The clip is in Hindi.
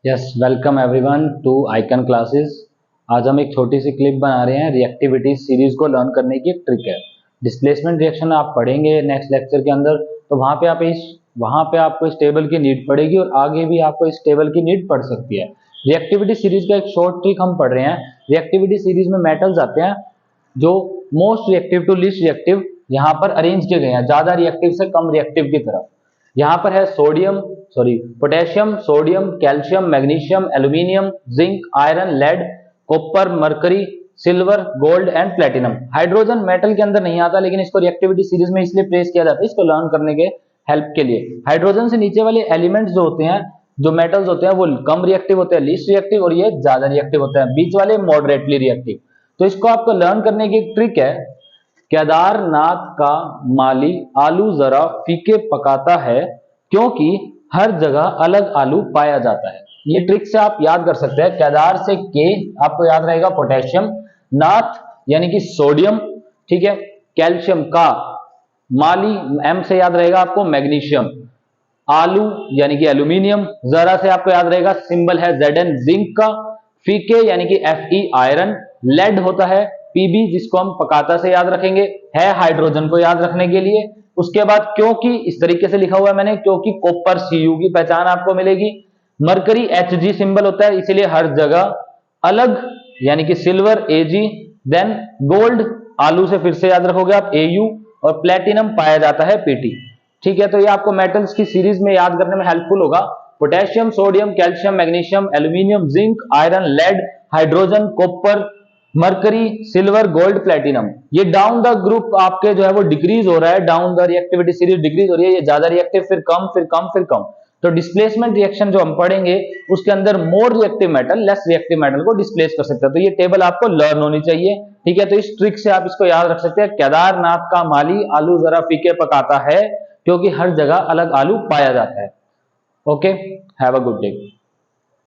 Yes, welcome everyone to Icon classes. आज हम एक छोटी सी क्लिप बना रहे हैं। रिएक्टिविटी सीरीज को लर्न करने की एक ट्रिक है। डिस्प्लेसमेंट रिएक्शन आप पढ़ेंगे नेक्स्ट लेक्चर के अंदर, तो वहाँ पे आपको इस टेबल की नीड पड़ेगी और आगे भी आपको इस टेबल की नीड पड़ सकती है। रिएक्टिविटी सीरीज का एक शॉर्ट ट्रिक हम पढ़ रहे हैं। रिएक्टिविटी सीरीज में मेटल्स आते हैं जो most reactive to least reactive यहाँ पर अरेंज किए गए हैं, ज्यादा रिएक्टिव से कम रिएक्टिव की तरफ। यहाँ पर है potassium, sodium, calcium, magnesium, aluminium, zinc, iron, lead, copper, mercury, silver, gold and platinum. Hydrogen metal के अंदर नहीं आता, लेकिन इसको रिएक्टिविटी सीरीज में इसलिए प्लेस किया जाता है इसको लर्न करने के हेल्प के लिए। हाइड्रोजन से नीचे वाले एलिमेंट्स जो होते हैं, जो मेटल्स होते हैं, वो कम रिएक्टिव होते हैं, लीस्ट रिएक्टिव, और ये ज्यादा रिएक्टिव होते हैं, बीच वाले मॉडरेटली रिएक्टिव। तो इसको आपको लर्न करने की एक ट्रिक है। केदारनाथ का माली आलू जरा फीके पकाता है क्योंकि हर जगह अलग आलू पाया जाता है। ये ट्रिक से आप याद कर सकते हैं। केदार से के आपको याद रहेगा पोटेशियम, नाथ यानी कि सोडियम, ठीक है, कैल्शियम का माली एम से याद रहेगा आपको मैग्नीशियम, आलू यानी कि एल्यूमिनियम, जरा से आपको याद रहेगा सिंबल है Zn जिंक का, फीके यानी कि Fe आयरन, लेड होता है Pb जिसको हम पकाता से याद रखेंगे, है हाइड्रोजन को याद रखने के लिए। उसके बाद क्योंकि इस तरीके से लिखा हुआ है मैंने, क्योंकि कॉपर Cu की पहचान आपको मिलेगी, मरकरी Hg सिंबल होता है इसीलिए हर जगह अलग यानी कि सिल्वर Ag, देन गोल्ड आलू से फिर से याद रखोगे आप Au, और प्लेटिनम पाया जाता है Pt। ठीक है, तो ये आपको मेटल्स की सीरीज में याद करने में हेल्पफुल होगा। Potassium, sodium, calcium, magnesium, aluminium, zinc, iron, lead, hydrogen, copper, mercury, silver, gold, platinum. ये डाउन द ग्रुप आपके जो है वो डिक्रीज हो रहा है, down the reactivity series decrease हो रही है। ये ज्यादा रिएक्टिव, फिर कम, फिर कम, फिर कम। तो डिस्प्लेसमेंट रिएक्शन जो हम पढ़ेंगे उसके अंदर more reactive metal less reactive metal को डिस्प्लेस कर सकता है। तो ये टेबल आपको लर्न होनी चाहिए। ठीक है, तो इस ट्रिक से आप इसको याद रख सकते हैं। केदारनाथ का माली आलू जरा फीके पकाता है क्योंकि हर जगह अलग आलू पाया जाता है। Okay, have a good day.